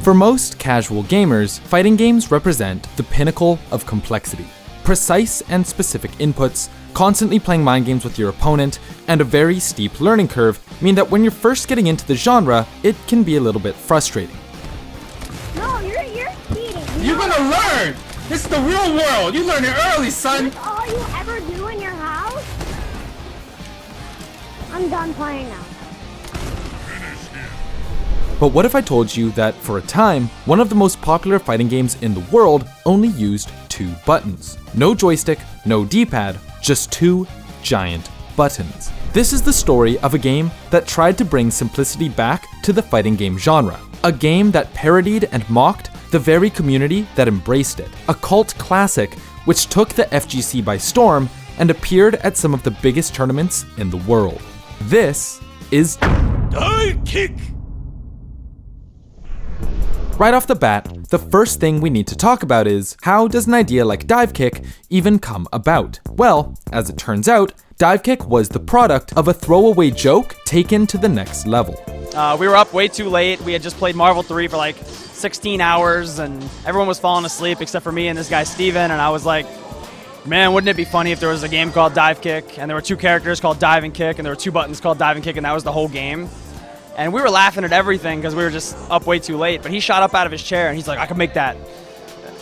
For most casual gamers, fighting games represent the pinnacle of complexity. Precise and specific inputs, constantly playing mind games with your opponent, and a very steep learning curve mean that when you're first getting into the genre, it can be a little bit frustrating. No, you're cheating. You're gonna learn! This is the real world! You learn it early, son! That's all you ever do in your house? I'm done playing now. But what if I told you that for a time, one of the most popular fighting games in the world only used 2 buttons? No joystick, no D-pad, just 2 giant buttons. This is the story of a game that tried to bring simplicity back to the fighting game genre. A game that parodied and mocked the very community that embraced it. A cult classic which took the FGC by storm and appeared at some of the biggest tournaments in the world. This is Divekick! Right off the bat, the first thing we need to talk about is, how does an idea like Divekick even come about? Well, as it turns out, Divekick was the product of a throwaway joke taken to the next level. We were up way too late. We had just played Marvel 3 for like 16 hours and everyone was falling asleep except for me and this guy Steven, and I was like, man, wouldn't it be funny if there was a game called Divekick and there were 2 characters called Dive and Kick and there were 2 buttons called Dive and Kick and that was the whole game? And we were laughing at everything because we were just up way too late. But he shot up out of his chair and he's like, I can make that.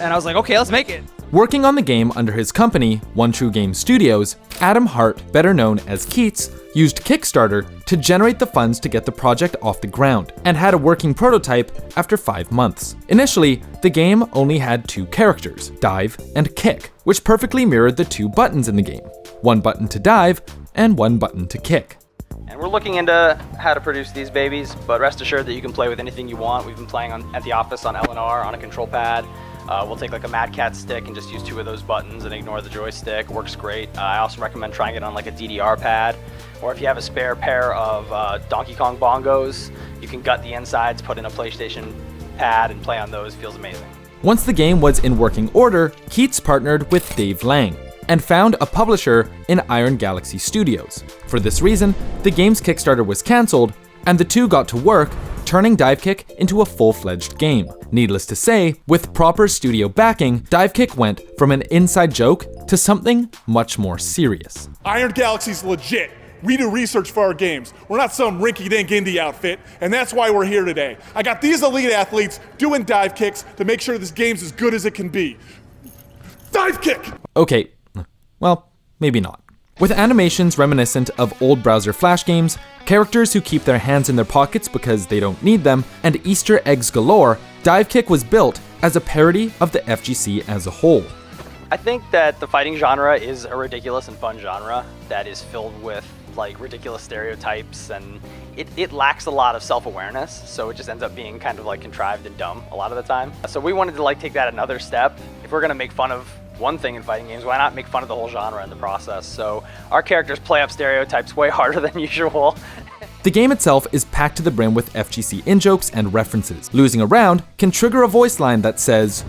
And I was like, okay, let's make it. Working on the game under his company, One True Game Studios, Adam Hart, better known as Keats, used Kickstarter to generate the funds to get the project off the ground, and had a working prototype after 5 months. Initially, the game only had 2 characters, Dive and Kick, which perfectly mirrored the 2 buttons in the game. 1 button to dive, and 1 button to kick. And we're looking into how to produce these babies, but rest assured that you can play with anything you want. We've been playing at the office on L&R on a control pad. We'll take like a Mad Cat stick and just use 2 of those buttons and ignore the joystick. Works great. I also recommend trying it on like a DDR pad, or if you have a spare pair of Donkey Kong bongos, you can gut the insides, put in a PlayStation pad and play on those. Feels amazing. Once the game was in working order, Keats partnered with Dave Lang and found a publisher in Iron Galaxy Studios. For this reason, the game's Kickstarter was cancelled, and the 2 got to work turning Divekick into a full-fledged game. Needless to say, with proper studio backing, Divekick went from an inside joke to something much more serious. Iron Galaxy's legit. We do research for our games. We're not some rinky-dink indie outfit, and that's why we're here today. I got these elite athletes doing dive kicks to make sure this game's as good as it can be. Divekick! Okay, well, maybe not. With animations reminiscent of old browser Flash games, characters who keep their hands in their pockets because they don't need them, and Easter eggs galore, Divekick was built as a parody of the FGC as a whole. I think that the fighting genre is a ridiculous and fun genre that is filled with like ridiculous stereotypes, and it lacks a lot of self-awareness, so it just ends up being kind of like contrived and dumb a lot of the time. So we wanted to like take that another step. If we're gonna make fun of one thing in fighting games, why not make fun of the whole genre in the process? So our characters play up stereotypes way harder than usual. The game itself is packed to the brim with FGC in-jokes and references. Losing a round can trigger a voice line that says,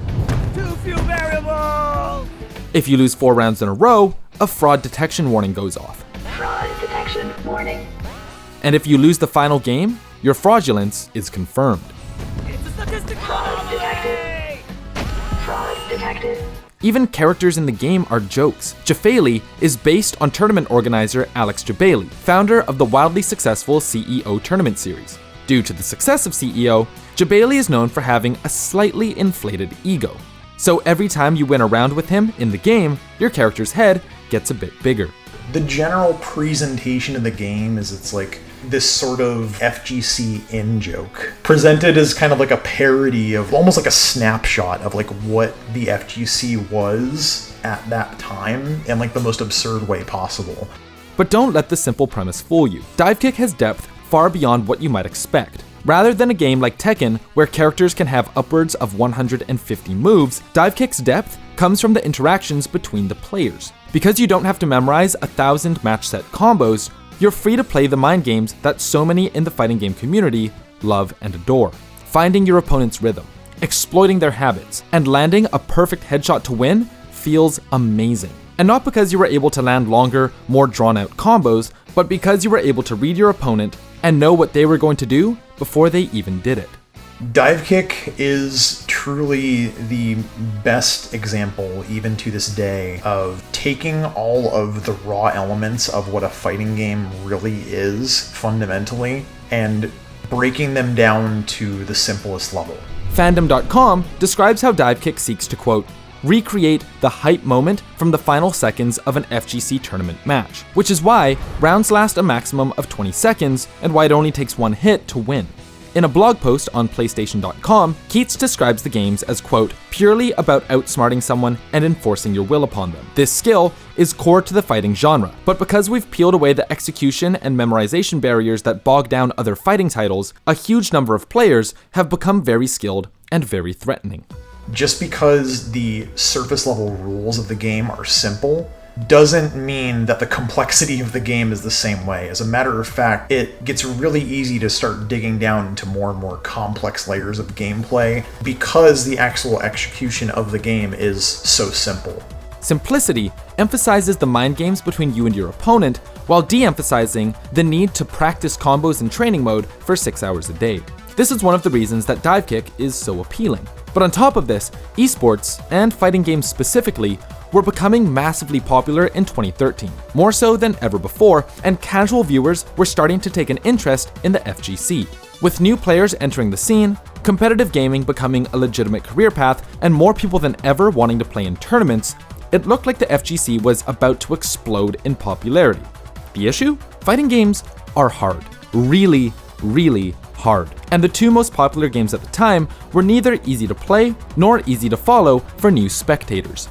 "Too few variables!" If you lose 4 rounds in a row, a fraud detection warning goes off. Fraud detection warning. And if you lose the final game, your fraudulence is confirmed. It's a statistical Fraud detected. Fraud detected. Even characters in the game are jokes. Jafali is based on tournament organizer Alex Jabali, founder of the wildly successful CEO tournament series. Due to the success of CEO, Jabali is known for having a slightly inflated ego. So every time you win a round with him in the game, your character's head gets a bit bigger. The general presentation of the game is it's like this sort of FGC in-joke, presented as kind of like a parody of almost like a snapshot of like what the FGC was at that time in like the most absurd way possible. But don't let the simple premise fool you. Divekick has depth far beyond what you might expect. Rather than a game like Tekken, where characters can have upwards of 150 moves, Divekick's depth comes from the interactions between the players. Because you don't have to memorize 1,000 match set combos, you're free to play the mind games that so many in the fighting game community love and adore. Finding your opponent's rhythm, exploiting their habits, and landing a perfect headshot to win feels amazing. And not because you were able to land longer, more drawn out combos, but because you were able to read your opponent and know what they were going to do before they even did it. Divekick is truly the best example, even to this day, of taking all of the raw elements of what a fighting game really is, fundamentally, and breaking them down to the simplest level. Fandom.com describes how Divekick seeks to, quote, recreate the hype moment from the final seconds of an FGC tournament match, which is why rounds last a maximum of 20 seconds and why it only takes one hit to win. In a blog post on PlayStation.com, Keats describes the games as, quote, purely about outsmarting someone and enforcing your will upon them. This skill is core to the fighting genre, but because we've peeled away the execution and memorization barriers that bog down other fighting titles, a huge number of players have become very skilled and very threatening. Just because the surface level rules of the game are simple doesn't mean that the complexity of the game is the same way. As a matter of fact, it gets really easy to start digging down into more and more complex layers of gameplay because the actual execution of the game is so simple. Simplicity emphasizes the mind games between you and your opponent, while de-emphasizing the need to practice combos in training mode for 6 hours a day. This is one of the reasons that Divekick is so appealing. But on top of this, esports, and fighting games specifically, were becoming massively popular in 2013, more so than ever before, and casual viewers were starting to take an interest in the FGC. With new players entering the scene, competitive gaming becoming a legitimate career path, and more people than ever wanting to play in tournaments, it looked like the FGC was about to explode in popularity. The issue? Fighting games are hard. Really, really hard. And the two most popular games at the time were neither easy to play nor easy to follow for new spectators.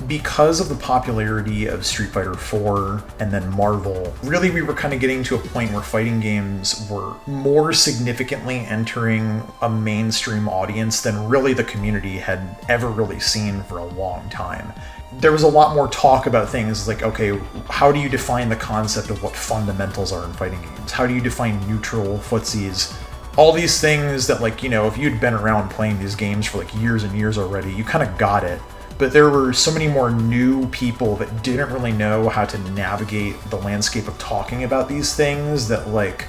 Because of the popularity of Street Fighter 4 and then Marvel, really we were kind of getting to a point where fighting games were more significantly entering a mainstream audience than really the community had ever really seen for a long time. There was a lot more talk about things like, okay, how do you define the concept of what fundamentals are in fighting games? How do you define neutral footsies? All these things that, like, you know, if you'd been around playing these games for like years and years already, you kind of got it. But there were so many more new people that didn't really know how to navigate the landscape of talking about these things that, like,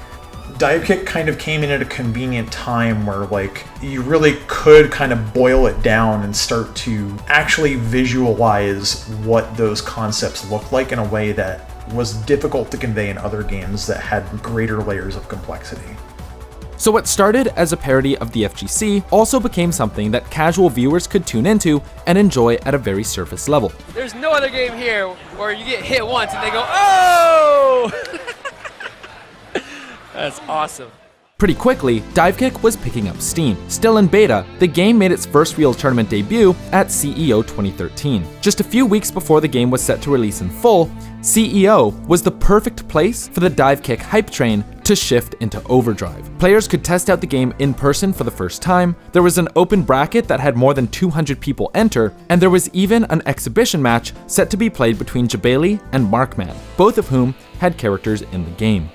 Divekick kind of came in at a convenient time where, like, you really could kind of boil it down and start to actually visualize what those concepts look like in a way that was difficult to convey in other games that had greater layers of complexity. So what started as a parody of the FGC also became something that casual viewers could tune into and enjoy at a very surface level. There's no other game here where you get hit once and they go, oh! That's awesome. Pretty quickly, Divekick was picking up steam. Still in beta, the game made its first real tournament debut at CEO 2013. Just a few weeks before the game was set to release in full, CEO was the perfect place for the Divekick hype train to shift into overdrive. Players could test out the game in person for the first time, there was an open bracket that had more than 200 people enter, and there was even an exhibition match set to be played between Jabali and Markman, both of whom had characters in the game.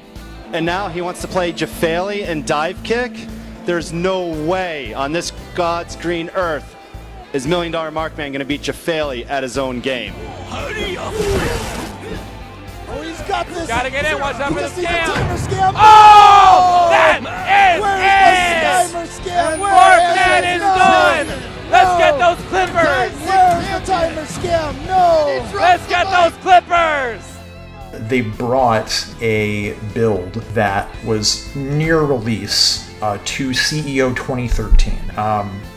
And now he wants to play Jafali and Divekick. There's no way on this God's green earth is $1 Million Markman going to beat Jafali at his own game. Oh, he's got this. Gotta get in. Watch out for the scam. Oh, that is it. Markman is done. Let's get those clippers. Where's the timer scam? No. Let's get those clippers. They brought a build that was near release to CEO 2013.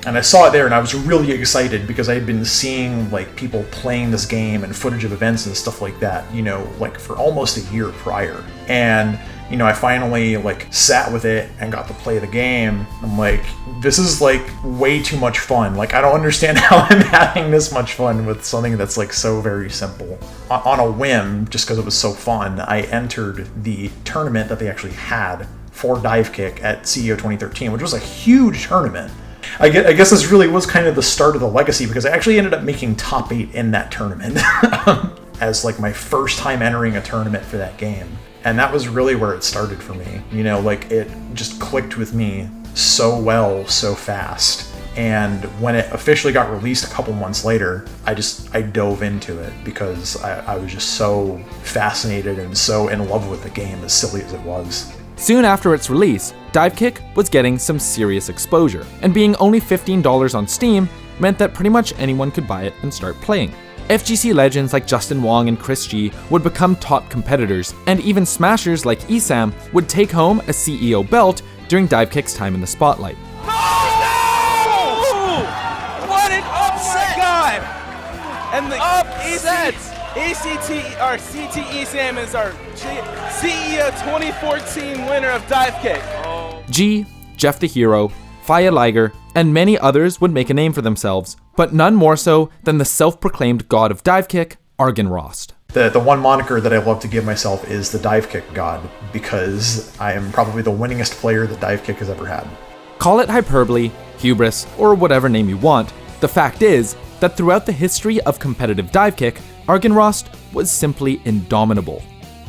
And I saw it there and I was really excited because I had been seeing, like, people playing this game and footage of events and stuff like that, you know, like for almost a year prior. And, you know, I finally, like, sat with it and got to play the game. I'm like, this is, like, way too much fun. Like, I don't understand how I'm having this much fun with something that's, like, so very simple. On a whim, just because it was so fun, I entered the tournament that they actually had for Divekick at CEO 2013, which was a huge tournament. I guess this really was kind of the start of the legacy because I actually ended up making top 8 in that tournament as, like, my first time entering a tournament for that game. And that was really where it started for me. You know, like, it just clicked with me so well, so fast. And when it officially got released a couple months later, I dove into it because I was just so fascinated and so in love with the game, as silly as it was. Soon after its release, Divekick was getting some serious exposure, and being only $15 on Steam meant that pretty much anyone could buy it and start playing. FGC legends like Justin Wong and Chris G would become top competitors, and even smashers like Esam would take home a CEO belt during Divekick's time in the spotlight. What an upset! God! And the upset! CT Esam is our CEO 2014 winner of Divekick. G, Jeff the Hero, Faya Liger, and many others would make a name for themselves, but none more so than the self-proclaimed god of Divekick, Argon Rost. The one moniker that I love to give myself is the Divekick god, because I am probably the winningest player that Divekick has ever had. Call it hyperbole, hubris, or whatever name you want, the fact is that throughout the history of competitive Divekick, Argon Rost was simply indomitable.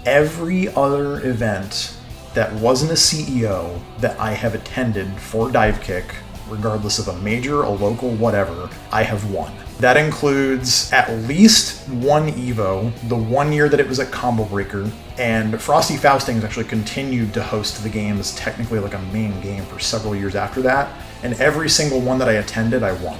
Every other event that wasn't a CEO that I have attended for Divekick, regardless of a major, a local, whatever, I have won. That includes at least one Evo, the 1 year that it was at Combo Breaker, and Frosty Faustings actually continued to host the game as technically like a main game for several years after that, and every single one that I attended, I won.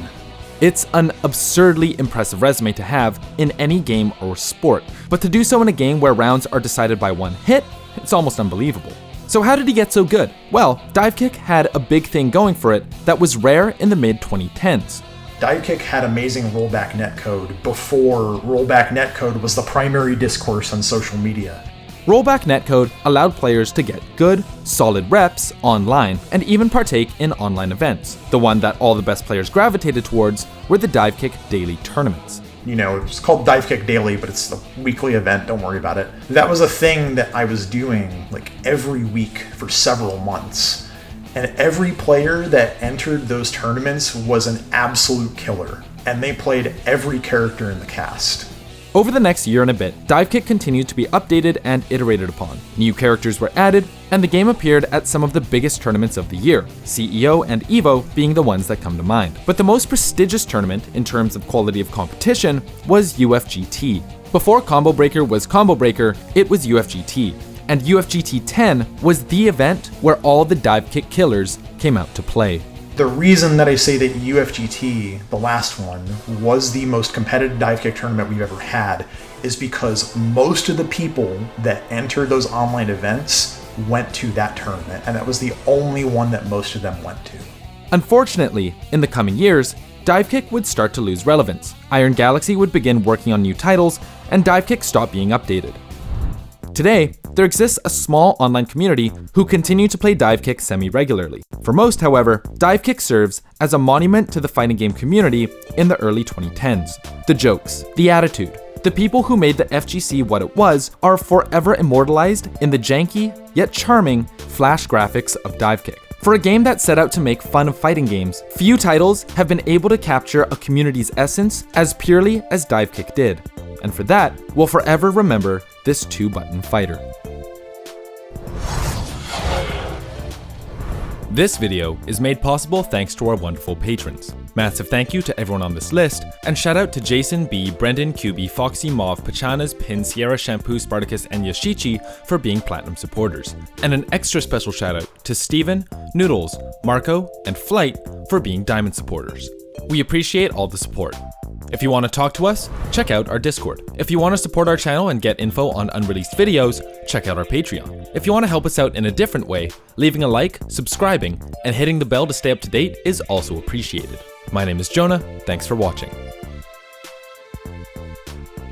It's an absurdly impressive resume to have in any game or sport, but to do so in a game where rounds are decided by one hit, it's almost unbelievable. So how did he get so good? Well, Divekick had a big thing going for it that was rare in the mid-2010s. Divekick had amazing rollback netcode before rollback netcode was the primary discourse on social media. Rollback netcode allowed players to get good, solid reps online and even partake in online events. The one that all the best players gravitated towards were the Divekick daily tournaments. You know, it's called Divekick Daily, but it's a weekly event, don't worry about it. That was a thing that I was doing like every week for several months. And every player that entered those tournaments was an absolute killer. And they played every character in the cast. Over the next year and a bit, Divekick continued to be updated and iterated upon. New characters were added, and the game appeared at some of the biggest tournaments of the year, CEO and EVO being the ones that come to mind. But the most prestigious tournament in terms of quality of competition was UFGT. Before Combo Breaker was Combo Breaker, it was UFGT, and UFGT 10 was the event where all the Divekick killers came out to play. The reason that I say that UFGT, the last one, was the most competitive Divekick tournament we've ever had is because most of the people that entered those online events went to that tournament, and that was the only one that most of them went to. Unfortunately, in the coming years, Divekick would start to lose relevance. Iron Galaxy would begin working on new titles, and Divekick stopped being updated. Today, there exists a small online community who continue to play Divekick semi-regularly. For most, however, Divekick serves as a monument to the fighting game community in the early 2010s. The jokes, the attitude, the people who made the FGC what it was are forever immortalized in the janky, yet charming, flash graphics of Divekick. For a game that set out to make fun of fighting games, few titles have been able to capture a community's essence as purely as Divekick did. And for that, we'll forever remember this two-button fighter. This video is made possible thanks to our wonderful patrons. Massive thank you to everyone on this list, and shout out to Jason B, Brendan QB, Foxy Mauve, Pachanas, Pin, Sierra Shampoo, Spartacus, and Yashichi for being platinum supporters. And an extra special shout out to Steven, Noodles, Marco, and Flight for being diamond supporters. We appreciate all the support. If you want to talk to us, check out our Discord. If you want to support our channel and get info on unreleased videos, check out our Patreon. If you want to help us out in a different way, leaving a like, subscribing, and hitting the bell to stay up to date is also appreciated. My name is Jonah, thanks for watching.